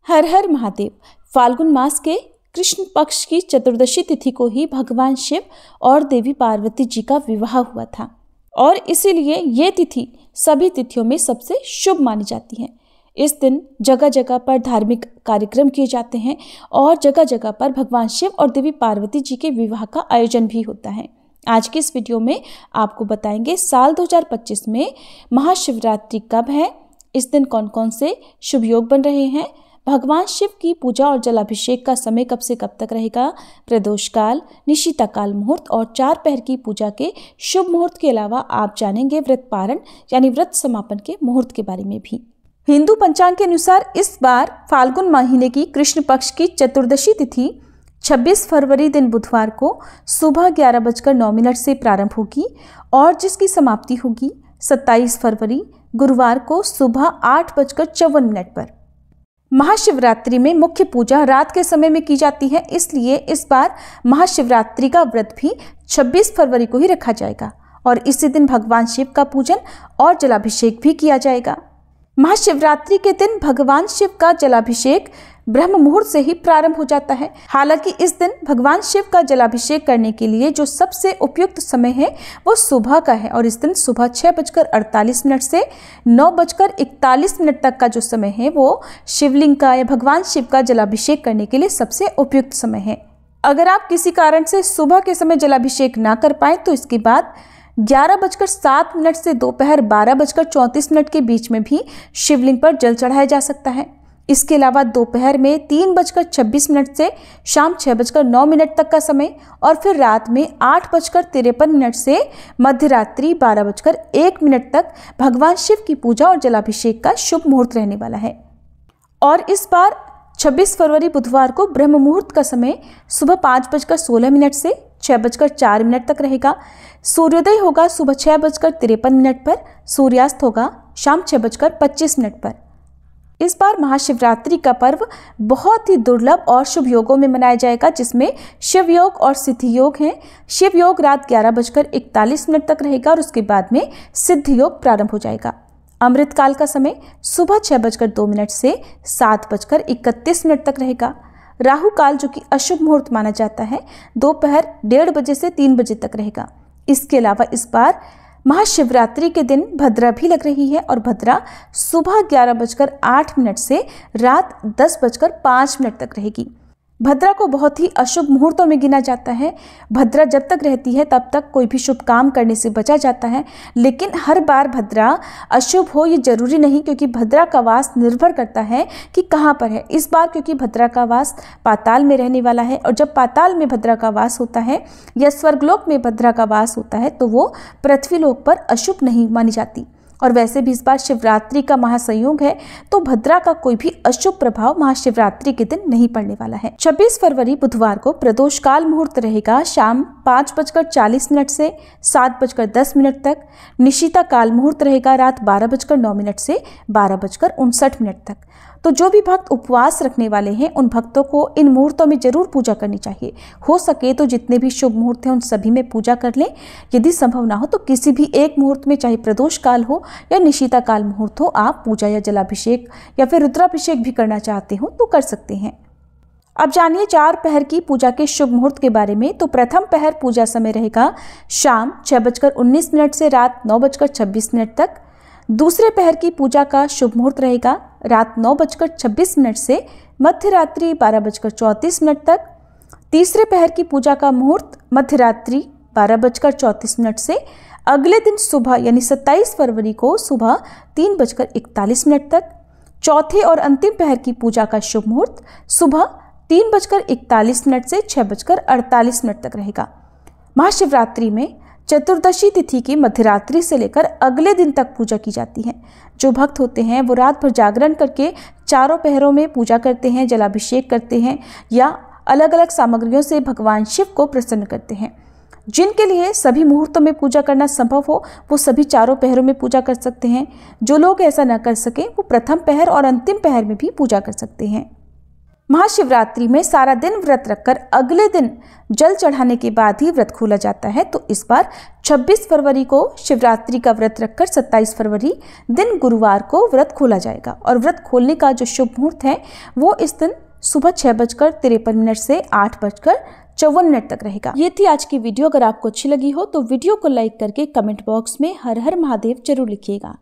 हर हर महादेव। फाल्गुन मास के कृष्ण पक्ष की चतुर्दशी तिथि को ही भगवान शिव और देवी पार्वती जी का विवाह हुआ था और इसीलिए ये तिथि सभी तिथियों में सबसे शुभ मानी जाती है। इस दिन जगह जगह पर धार्मिक कार्यक्रम किए जाते हैं और जगह जगह पर भगवान शिव और देवी पार्वती जी के विवाह का आयोजन भी होता है। आज के इस वीडियो में आपको बताएंगे साल 2025 में महाशिवरात्रि कब है, इस दिन कौन कौन से शुभ योग बन रहे हैं, भगवान शिव की पूजा और जलाभिषेक का समय कब से कब तक रहेगा, प्रदोष काल, निशिता काल मुहूर्त और 4 पहर की पूजा के शुभ मुहूर्त के अलावा आप जानेंगे व्रत पारण यानी व्रत समापन के मुहूर्त के बारे में भी। हिंदू पंचांग के अनुसार इस बार फाल्गुन महीने की कृष्ण पक्ष की चतुर्दशी तिथि 26 फरवरी दिन बुधवार को सुबह 11:09 से प्रारंभ होगी और जिसकी समाप्ति होगी 27 फरवरी गुरुवार को सुबह 8:54 पर। महाशिवरात्रि में मुख्य पूजा रात के समय में की जाती है, इसलिए इस बार महाशिवरात्रि का व्रत भी 26 फरवरी को ही रखा जाएगा और इसी दिन भगवान शिव का पूजन और जलाभिषेक भी किया जाएगा। महाशिवरात्रि के दिन भगवान शिव का जलाभिषेक ब्रह्म मुहूर्त से ही प्रारंभ हो जाता है। हालांकि इस दिन भगवान शिव का जलाभिषेक करने के लिए जो सबसे उपयुक्त समय है वो सुबह का है और इस दिन सुबह 6:48 से 9:41 तक का जो समय है वो शिवलिंग का या भगवान शिव का जलाभिषेक करने के लिए सबसे उपयुक्त समय है। अगर आप किसी कारण से सुबह के समय जलाभिषेक ना कर पाए तो इसके बाद 11:07 से दोपहर 12:34 के बीच में भी शिवलिंग पर जल चढ़ाया जा सकता है। इसके अलावा दोपहर में 3:26 से शाम 6:09 तक का समय और फिर रात में 8:53 से मध्यरात्रि 12:01 तक भगवान शिव की पूजा और जलाभिषेक का शुभ मुहूर्त रहने वाला है। और इस बार 26 फरवरी बुधवार को ब्रह्म मुहूर्त का समय सुबह 5:16 से 6:04 तक रहेगा। सूर्योदय होगा सुबह 6:53 पर, सूर्यास्त होगा शाम 6:25 पर। इस बार महाशिवरात्रि का पर्व बहुत ही दुर्लभ और शुभ योगों में मनाया जाएगा, जिसमें शिव योग और सिद्धि योग हैं। शिव योग रात 11:41 तक रहेगा और उसके बाद में सिद्धि योग प्रारंभ हो जाएगा। अमृत काल का समय सुबह 6:02 से 7:31 तक रहेगा। राहु काल जो कि अशुभ मुहूर्त माना जाता है दोपहर 1:30 से 3 बजे तक रहेगा। इसके अलावा इस बार महाशिवरात्रि के दिन भद्रा भी लग रही है और भद्रा सुबह 11:08 से रात 10:05 तक रहेगी। भद्रा को बहुत ही अशुभ मुहूर्तों में गिना जाता है। भद्रा जब तक रहती है तब तक कोई भी शुभ काम करने से बचा जाता है, लेकिन हर बार भद्रा अशुभ हो ये जरूरी नहीं, क्योंकि भद्रा का वास निर्भर करता है कि कहाँ पर है। इस बार क्योंकि भद्रा का वास पाताल में रहने वाला है और जब पाताल में भद्रा का वास होता है या स्वर्गलोक में भद्रा का वास होता है तो वो पृथ्वीलोक पर अशुभ नहीं मानी जाती। और वैसे भी इस बार शिवरात्रि का महासंयोग है तो भद्रा का कोई भी अशुभ प्रभाव महाशिवरात्रि के दिन नहीं पड़ने वाला है। 26 फरवरी बुधवार को प्रदोष काल मुहूर्त रहेगा शाम 5:40 से 7:10 तक। निशिता काल मुहूर्त रहेगा रात 12:09 से 12:59 तक। तो जो भी भक्त उपवास रखने वाले हैं उन भक्तों को इन मुहूर्तों में जरूर पूजा करनी चाहिए। हो सके तो जितने भी शुभ मुहूर्त हैं उन सभी में पूजा कर लें। यदि संभव ना हो तो किसी भी एक मुहूर्त में, चाहे प्रदोष काल हो या निशिता काल मुहूर्त हो, आप पूजा या जलाभिषेक या फिर रुद्राभिषेक भी करना चाहते हो तो कर सकते हैं। अब जानिए 4 पहर की पूजा के शुभ मुहूर्त के बारे में। तो प्रथम पहर पूजा समय रहेगा शाम 6:19 से रात 9:26 तक। दूसरे पहर की पूजा का शुभ मुहूर्त रहेगा रात 9:26 से मध्यरात्रि 12:34 तक। तीसरे पहर की पूजा का मुहूर्त मध्यरात्रि 12:34 से अगले दिन सुबह यानी 27 फरवरी को सुबह 3:41 तक। चौथे और अंतिम पहर की पूजा का शुभ मुहूर्त सुबह 3:41 से 6:48 तक रहेगा। महाशिवरात्रि में चतुर्दशी तिथि की मध्यरात्रि से लेकर अगले दिन तक पूजा की जाती है। जो भक्त होते हैं वो रात भर जागरण करके चारों पहरों में पूजा करते हैं, जलाभिषेक करते हैं या अलग अलग सामग्रियों से भगवान शिव को प्रसन्न करते हैं। जिनके लिए सभी मुहूर्तों में पूजा करना संभव हो वो सभी चारों पहरों में पूजा कर सकते हैं। जो लोग ऐसा न कर सकें वो प्रथम पहर और अंतिम पहर में भी पूजा कर सकते हैं। महाशिवरात्रि में सारा दिन व्रत रखकर अगले दिन जल चढ़ाने के बाद ही व्रत खोला जाता है। तो इस बार 26 फरवरी को शिवरात्रि का व्रत रखकर 27 फरवरी दिन गुरुवार को व्रत खोला जाएगा। और व्रत खोलने का जो शुभ मुहूर्त है वो इस दिन सुबह 6:53 से 8:54 तक रहेगा। ये थी आज की वीडियो। अगर आपको अच्छी लगी हो तो वीडियो को लाइक करके कमेंट बॉक्स में हर हर महादेव जरूर लिखिएगा।